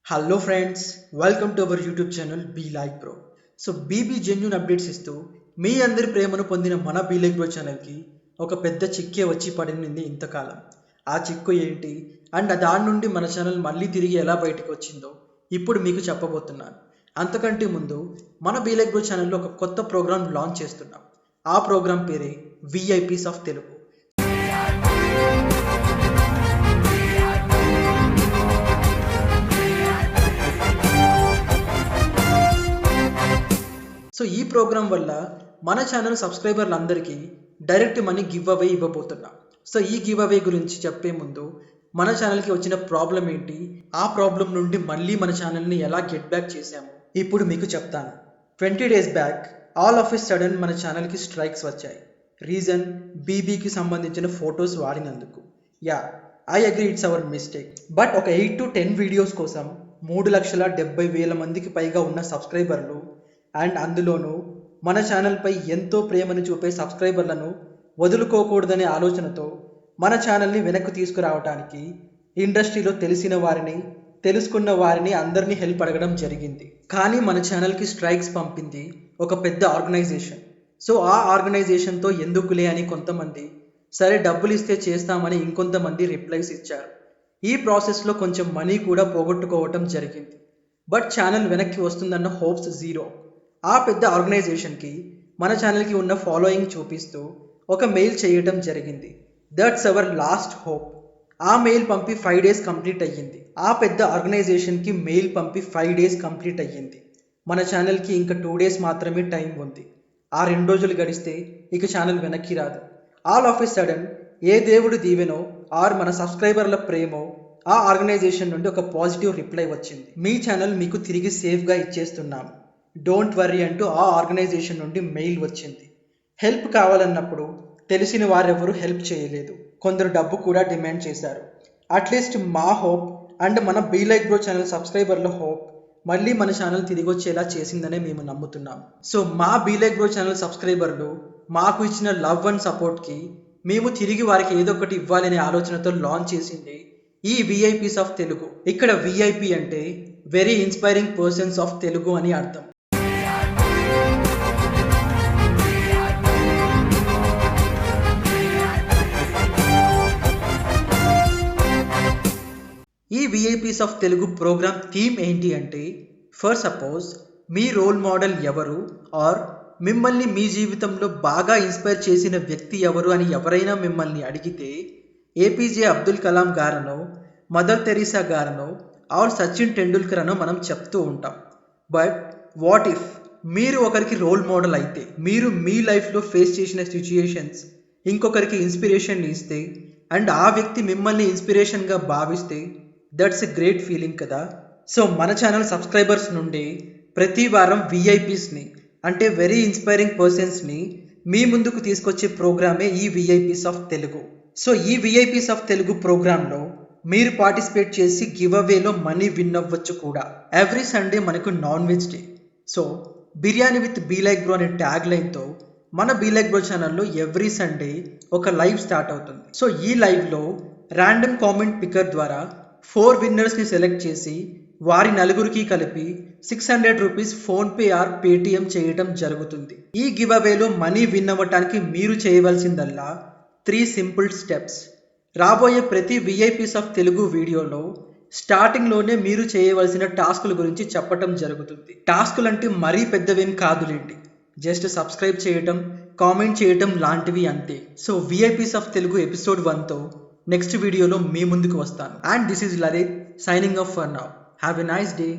Hello friends, welcome to our YouTube channel be like bro. So BB genuine updates ఇస్తూ మీ అందరి ప్రేమను పొందిన మన బీ లైక్ బ్రో ఛానల్కి ఒక పెద్ద చిక్కే వచ్చి పడింది ఇంతకాలం. ఆ చిక్కు ఏంటి అండ్ దాని నుండి మన ఛానల్ మళ్ళీ తిరిగి ఎలా బయటకు వచ్చిందో ఇప్పుడు మీకు చెప్పబోతున్నాను. అంతకంటే ముందు మన బీ లైక్ బ్రో ఛానల్లో ఒక కొత్త ప్రోగ్రామ్ లాంచ్ చేస్తున్నాం. ఆ ప్రోగ్రామ్ పేరే విఐపీస్ ఆఫ్ తెలుగు. సో ఈ ప్రోగ్రామ్ వల్ల మన ఛానల్ సబ్స్క్రైబర్లందరికీ డైరెక్ట్ మనీ గివ్ అవే ఇవ్వబోతున్నాం. సో ఈ గివ్ అవే గురించి చెప్పే ముందు మన ఛానల్కి వచ్చిన ప్రాబ్లం ఏంటి, ఆ ప్రాబ్లం నుండి మళ్ళీ మన ఛానల్ని ఎలా గెట్ బ్యాక్ చేసాము ఇప్పుడు మీకు చెప్తాను. 20 days back all of a sudden మన ఛానల్కి స్ట్రైక్స్ వచ్చాయి. రీజన్ బీబీకి సంబంధించిన ఫొటోస్ వాడినందుకు. Yeah, I agree, it's our mistake. But ఒక 8 to 10 వీడియోస్ కోసం 3,70,000 మందికి పైగా ఉన్న సబ్స్క్రైబర్లు అండ్ అందులోనూ మన ఛానల్పై ఎంతో ప్రేమను చూపే సబ్స్క్రైబర్లను వదులుకోకూడదనే ఆలోచనతో మన ఛానల్ని వెనక్కి తీసుకురావడానికి ఇండస్ట్రీలో తెలిసిన వారిని, తెలుసుకున్న వారిని అందరినీ హెల్ప్ అడగడం జరిగింది. కానీ మన ఛానల్కి స్ట్రైక్స్ పంపింది ఒక పెద్ద ఆర్గనైజేషన్. సో ఆ ఆర్గనైజేషన్తో ఎందుకులే అని కొంతమంది, సరే డబ్బులు ఇస్తే చేస్తామని ఇంకొంతమంది రిప్లైస్ ఇచ్చారు. ఈ ప్రాసెస్లో కొంచెం మనీ కూడా పోగొట్టుకోవటం జరిగింది. బట్ ఛానల్ వెనక్కి వస్తుందన్న హోప్స్ జీరో. ఆ పెద్ద ఆర్గనైజేషన్కి మన ఛానల్కి ఉన్న ఫాలోయింగ్ చూపిస్తూ ఒక మెయిల్ చేయటం జరిగింది. That's our last hope. ఆ మెయిల్ పంపి 5 days కంప్లీట్ అయ్యింది. ఆ పెద్ద ఆర్గనైజేషన్కి మెయిల్ పంపి 5 days కంప్లీట్ అయ్యింది. మన ఛానల్కి ఇంకా 2 days మాత్రమే టైం ఉంది. ఆ 2 రోజులు గడిస్తే ఇక ఛానల్ వెనక్కి రాదు. ఆల్ ఆఫ్ ఎ సడన్ ఏ దేవుడు దీవెనో ఆర్ మన సబ్స్క్రైబర్ల ప్రేమో ఆ ఆర్గనైజేషన్ నుండి ఒక పాజిటివ్ రిప్లై వచ్చింది. మీ ఛానల్ మీకు తిరిగి సేఫ్గా ఇచ్చేస్తున్నాము, డోంట్ వర్రీ అంటూ ఆ ఆర్గనైజేషన్ నుండి మెయిల్ వచ్చింది. హెల్ప్ కావాలన్నప్పుడు తెలిసిన వారెవరూ హెల్ప్ చేయలేదు. కొందరు డబ్బు కూడా డిమాండ్ చేశారు. అట్లీస్ట్ మా హోప్ అండ్ మన బీ లైక్ బ్రో ఛానల్ సబ్స్క్రైబర్ల హోప్ మళ్ళీ మన ఛానల్ తిరిగి వచ్చేలా చేసిందనే మేము నమ్ముతున్నాం. సో మా బీ లైక్ బ్రో ఛానల్ సబ్స్క్రైబర్లు మాకు ఇచ్చిన లవ్ అండ్ సపోర్ట్కి మేము తిరిగి వారికి ఏదో ఒకటి ఇవ్వాలనే ఆలోచనతో లాంచ్ చేసింది ఈ విఐపీస్ ఆఫ్ తెలుగు. ఇక్కడ విఐపి అంటే very inspiring persons of Telugu అని అర్థం. ఈ VIPs of Telugu program theme ఏంటి అంటే, ఫర్ సపోజ్ మీ రోల్ మోడల్ ఎవరు ఆర్ మిమ్మల్ని మీ జీవితంలో బాగా ఇన్స్పైర్ చేసిన వ్యక్తి ఎవరు అని ఎవరైనా మిమ్మల్ని అడిగితే ఏపీజే అబ్దుల్ కలాం గారనో, మదర్ తెరీసా గారనో ఆర్ సచిన్ టెండూల్కర్ అనో మనం చెప్తూ ఉంటాం. బట్ వాట్ ఇఫ్ మీరు ఒకరికి రోల్ మోడల్ అయితే, మీరు మీ లైఫ్లో ఫేస్ చేసిన సిచ్యుయేషన్స్ ఇంకొకరికి ఇన్స్పిరేషన్ ఇస్తే అండ్ ఆ వ్యక్తి మిమ్మల్ని ఇన్స్పిరేషన్గా భావిస్తే దట్స్ ఎ గ్రేట్ ఫీలింగ్ కదా. సో మన ఛానల్ సబ్స్క్రైబర్స్ నుండి ప్రతి వారం విఐపీస్ని అంటే వెరీ ఇన్స్పైరింగ్ పర్సన్స్ని మీ ముందుకు తీసుకొచ్చే ప్రోగ్రామే ఈ విఐపీస్ ఆఫ్ తెలుగు. సో ఈ విఐపీస్ ఆఫ్ తెలుగు ప్రోగ్రాంలో మీరు పార్టిసిపేట్ చేసి గివ్ అవేలో మనీ విన్ అవ్వచ్చు కూడా. ఎవ్రీ సండే మనకు non veg day. So biryani with be like bro అనే ట్యాగ్ లైన్తో మన బీ లైక్ బ్రో ఛానల్లో ఎవ్రీ సండే ఒక లైవ్ స్టార్ట్ అవుతుంది. సో ఈ లైవ్లో ర్యాండమ్ కామెంట్ పికర్ ద్వారా 4 విన్నర్స్ని సెలెక్ట్ చేసి వారి నలుగురికి కలిపి 600 రూపీస్ ఫోన్పే ఆర్ పేటిఎం చేయడం జరుగుతుంది. ఈ గివ్ అవేలో మనీ విన్ అవ్వటానికి మీరు చేయవలసిందల్లా 3 సింపుల్ స్టెప్స్. రాబోయే ప్రతి విఐపీస్ ఆఫ్ తెలుగు వీడియోలో స్టార్టింగ్లోనే మీరు చేయవలసిన టాస్కుల గురించి చెప్పటం జరుగుతుంది. టాస్కులు అంటే మరీ పెద్దవేం కాదులేండి, జస్ట్ సబ్స్క్రైబ్ చేయటం, కామెంట్ చేయటం లాంటివి అంతే. So VIPs of Telugu episode 1తో నెక్స్ట్ వీడియోలో మీ ముందుకు వస్తాను. And this is Lalit signing off for now. Have a nice day.